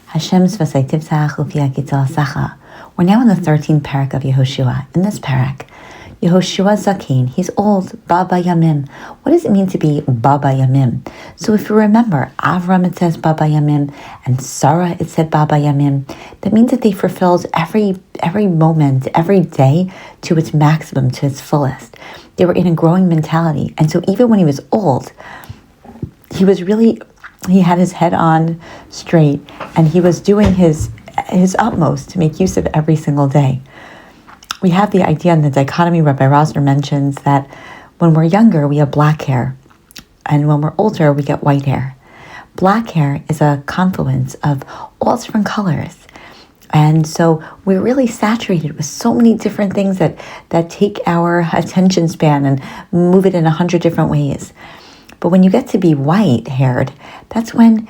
Hashem's v'saytivtzach u'fi ha'kitzah sacha. We're now in the 13th Perek of Yehoshua. In this Perek, Yehoshua Zakin, he's old, Baba Yamim. What does it mean to be Baba Yamim? So if you remember, Avram it says Baba Yamim, and Sarah it said Baba Yamim. That means that they fulfilled every moment, every day to its maximum, to its fullest. They were in a growing mentality. And so even when he was old, he had his head on straight, and he was doing his utmost to make use of every single day. We have the idea in the dichotomy. Rabbi Rosner mentions that when we're younger, we have black hair, and when we're older, we get white hair. Black hair is a confluence of all different colors. And so we're really saturated with so many different things that take our attention span and move it in 100 different ways. But when you get to be white-haired, that's when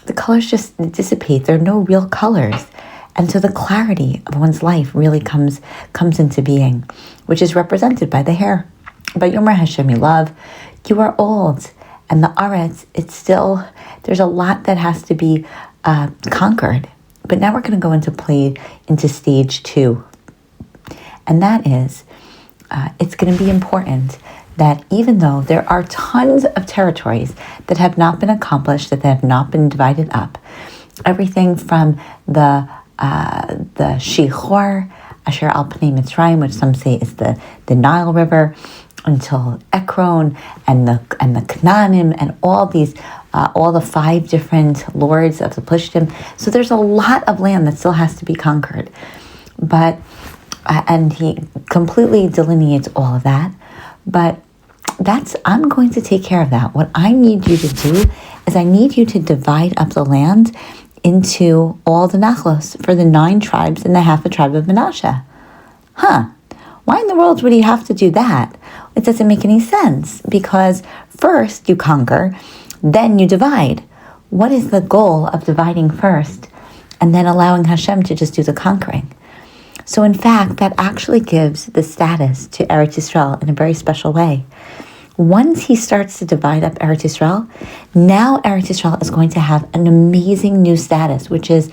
the colors just dissipate. There are no real colors. And so the clarity of one's life really comes into being, which is represented by the hair. But Yomer Hashem Love, you are old. And the Aretz, there's a lot that has to be conquered. But now we're going to go into stage 2. And that is, it's going to be important that even though there are tons of territories that have not been accomplished, that have not been divided up, everything from the Shichor, Asher Al Pnei Mitzrayim, which some say is the Nile River, until Ekron and the Canaanim and all the 5 different lords of the Plishtim. So there's a lot of land that still has to be conquered, and he completely delineates all of that. But I'm going to take care of that. What I need you to do is I need you to divide up the land into all the nachlos for the 9 tribes and the half a tribe of Menashe. Why in the world would he have to do that? It doesn't make any sense, because first you conquer, then you divide. What is the goal of dividing first and then allowing Hashem to just do the conquering? So in fact, that actually gives the status to Eretz Yisrael in a very special way. Once he starts to divide up Eretz Yisrael, now Eretz Yisrael is going to have an amazing new status, which is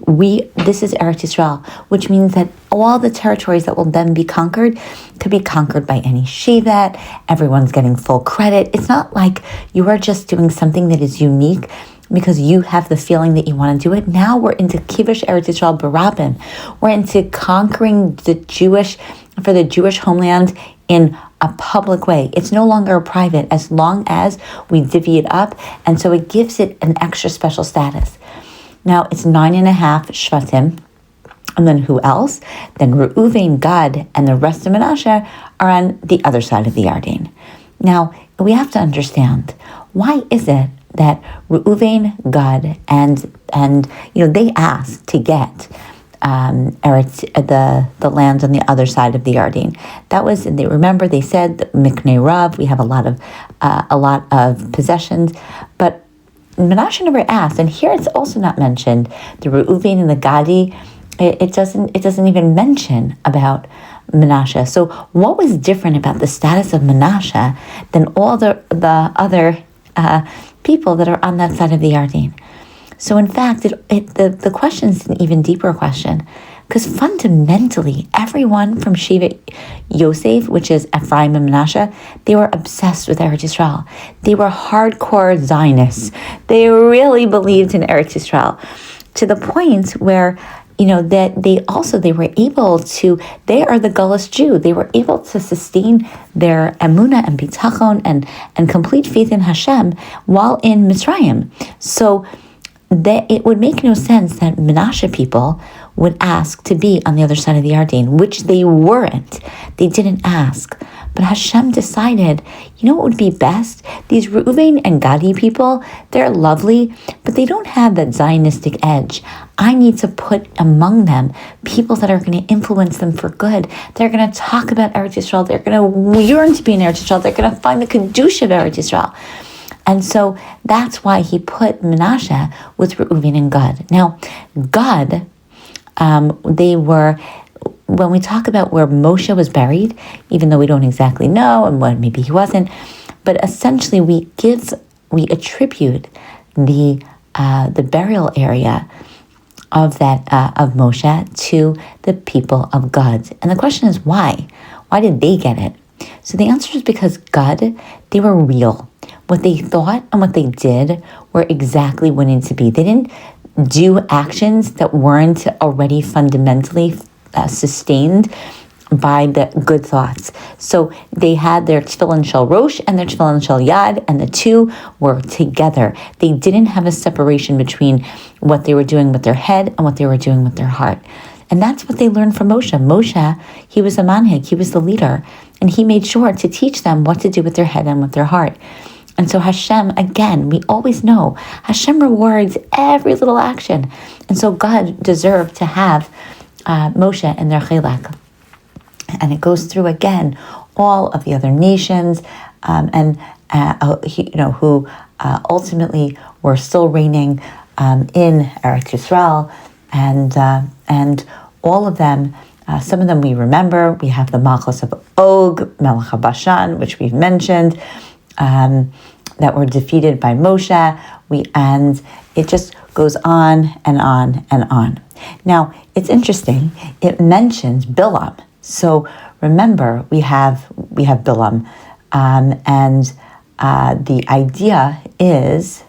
this is Eretz Yisrael, which means that all the territories that will then be conquered could be conquered by any Shevet. Everyone's getting full credit. It's not like you are just doing something that is unique because you have the feeling that you want to do it. Now we're into Kivush Eretz Yisrael Barabim. We're into conquering for the Jewish homeland in a public way. It's no longer private as long as we divvy it up, and so it gives it an extra special status. Now it's 9.5 Shvatim, and then who else? Then Reuven, Gad, and the rest of Menashe are on the other side of the Yarden. Now we have to understand, why is it that Reuven, Gad, and they asked to get the land on the other side of the Yarden? That was, and they said Miknei Rav, we have a lot of possessions, but Menashe never asked. And here it's also not mentioned. The Reuven and the Gadi, it doesn't even mention about Menashe. So what was different about the status of Menashe than all the other people that are on that side of the Yarden? So in fact, the question is an even deeper question, because fundamentally, everyone from Shevet Yosef, which is Ephraim and Menashe, they were obsessed with Eretz Yisrael. They were hardcore Zionists. They really believed in Eretz Yisrael, to the point where that they were able to. They are the Gullus Jew. They were able to sustain their emunah and bitachon and complete faith in Hashem while in Mitzrayim. So it would make no sense that Menashe people would ask to be on the other side of the Yarden, which they weren't. They didn't ask. But Hashem decided, what would be best? These Reuven and Gadi people, they're lovely, but they don't have that Zionistic edge. I need to put among them people that are going to influence them for good. They're going to talk about Eretz Yisrael. They're going to yearn to be in Eretz Yisrael. They're going to find the Kedusha of Eretz Yisrael. And so that's why he put Menashe with Reuven and Gad. Now, Gad, when we talk about where Moshe was buried, even though we don't exactly know, and maybe he wasn't, but essentially we attribute the burial area of Moshe to the people of God. And the question is why? Why did they get it? So the answer is because God, they were real. What they thought and what they did were exactly what needed to be. They didn't do actions that weren't already fundamentally sustained by the good thoughts. So they had their tefillin shel rosh and their tefillin shel yad, and the two were together. They didn't have a separation between what they were doing with their head and what they were doing with their heart. And that's what they learned from Moshe. Moshe, he was a manhig, he was the leader, and he made sure to teach them what to do with their head and with their heart. And so Hashem, again, we always know, Hashem rewards every little action. And so God deserved to have Moshe in their chelek. And it goes through, again, all of the other nations who ultimately were still reigning in Eretz Yisrael. And all of them, some of them we remember. We have the Malchus of Og, Melech HaBashan, which we've mentioned, that were defeated by Moshe. And it just goes on and on and on. Now, it's interesting. It mentions Bilam. So remember, we have Bilam, and the idea is,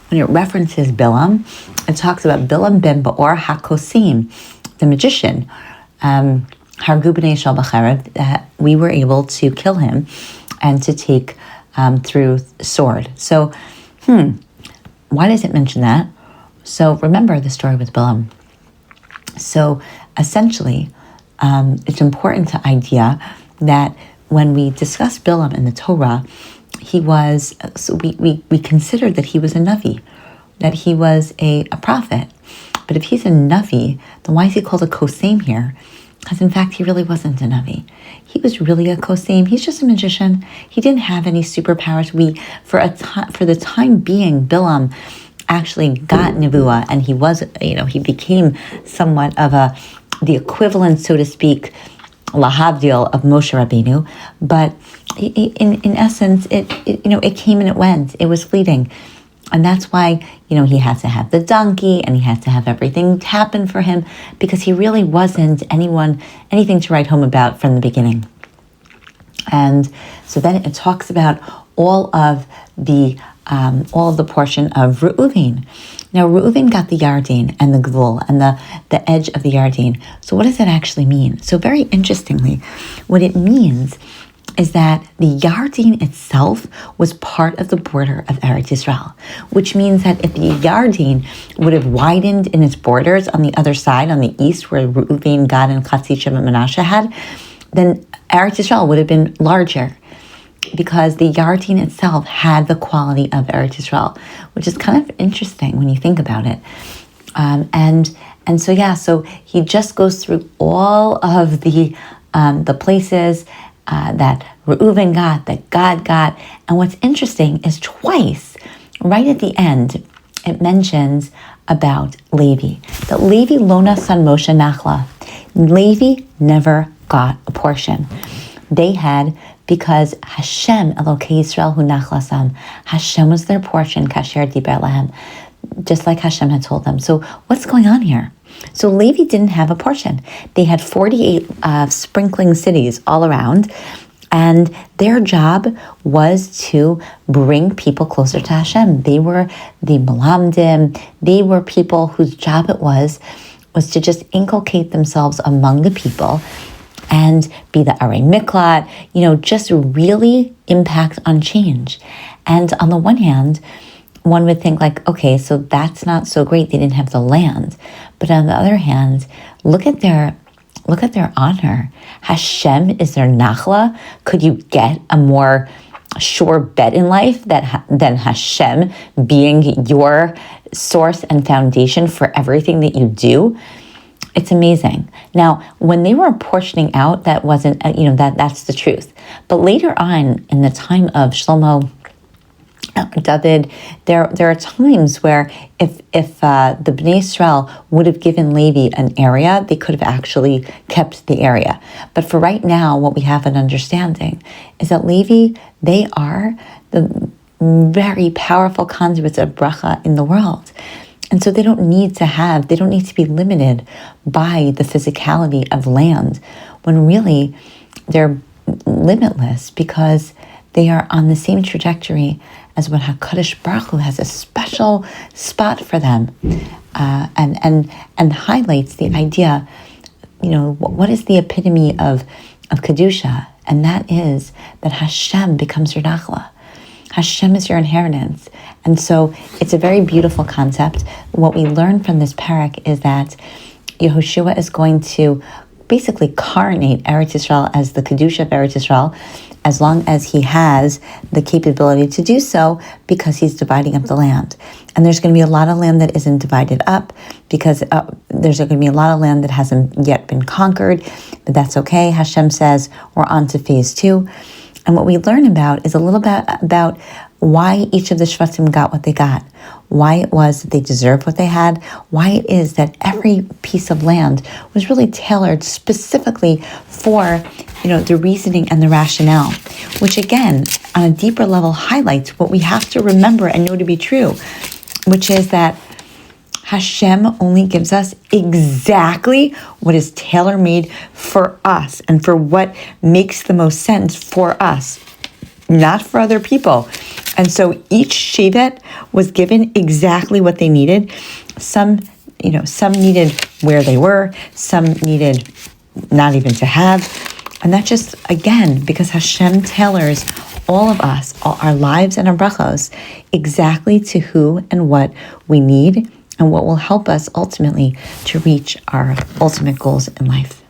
when it references Bilam, it talks about Bilam ben Baor HaKosim, the magician, Hargu b'nei Shal b'cherev, that we were able to kill him and to take through sword. So, why does it mention that? So remember the story with Bilam. So essentially, it's important to idea that when we discuss Bilam in the Torah, he was, so we considered that he was a Navi, that he was a prophet. But if he's a Navi, then why is he called a Kosem here? Because in fact, he really wasn't a Navi. He was really a Kosem. He's just a magician. He didn't have any superpowers. For the time being, Bilam actually got Nevuah, and he became somewhat of the equivalent, so to speak, lahavdil of Moshe Rabbeinu. But in essence, it came and it went. It was fleeting. And that's why, he had to have the donkey and he had to have everything happen for him, because he really wasn't anything to write home about from the beginning. And so then it talks about all of the portion of Reuven. Now, Reuven got the Yarden and the Gvul and the edge of the Yarden. So what does that actually mean? So very interestingly, what it means is that the Yarden itself was part of the border of Eretz Yisrael, which means that if the Yarden would have widened in its borders on the other side, on the east, where Reuven, Gad, and Chatzi Sheva Menashe had, then Eretz Yisrael would have been larger, because the Yarden itself had the quality of Eretz Yisrael, which is kind of interesting when you think about it. So he just goes through all of the places that Reuven got, that God got. And what's interesting is twice, right at the end, it mentions about Levi. That Levi Lona son Moshe Nachla. Levi never got a portion. They had, because Hashem Elokei Yisrael hu nachlasam, Hashem was their portion, kasher diber lahem, just like Hashem had told them. So what's going on here? So Levi didn't have a portion. They had 48 sprinkling cities all around, and their job was to bring people closer to Hashem. They were the Melamdim. They were people whose job it was to just inculcate themselves among the people and be the Arei Miklat, just really impact on change. And on the one hand, one would think like, okay, so that's not so great. They didn't have the land. But on the other hand, look at their honor. Hashem is their nachla. Could you get a more sure bet in life than Hashem being your source and foundation for everything that you do? It's amazing. Now, when they were portioning out, that wasn't, that's the truth. But later on, in the time of Shlomo, David, there are times where if the Bnei Israel would have given Levi an area, they could have actually kept the area. But for right now, what we have an understanding is that Levi, they are the very powerful conduits of bracha in the world. And so they don't need to be limited by the physicality of land, when really they're limitless because they are on the same trajectory as what HaKadosh Baruch Hu has a special spot for them, and highlights the idea, what is the epitome of Kedusha? And that is that Hashem becomes your nachla. Hashem is your inheritance. And so it's a very beautiful concept. What we learn from this Perek is that Yehoshua is going to basically coronate Eretz Yisrael as the Kedusha of Eretz Yisrael, as long as he has the capability to do so, because he's dividing up the land. And there's going to be a lot of land that isn't divided up, because there's going to be a lot of land that hasn't yet been conquered, but that's okay. Hashem says we're on to phase 2. And what we learn about is a little bit about why each of the Shvatim got what they got, why it was that they deserved what they had, why it is that every piece of land was really tailored specifically for, the reasoning and the rationale, which again, on a deeper level, highlights what we have to remember and know to be true, which is that Hashem only gives us exactly what is tailor-made for us and for what makes the most sense for us, not for other people. And so each shevet was given exactly what they needed. Some needed where they were, some needed not even to have. And that just, again, because Hashem tailors all of us, all our lives and our brachos, exactly to who and what we need, and what will help us ultimately to reach our ultimate goals in life.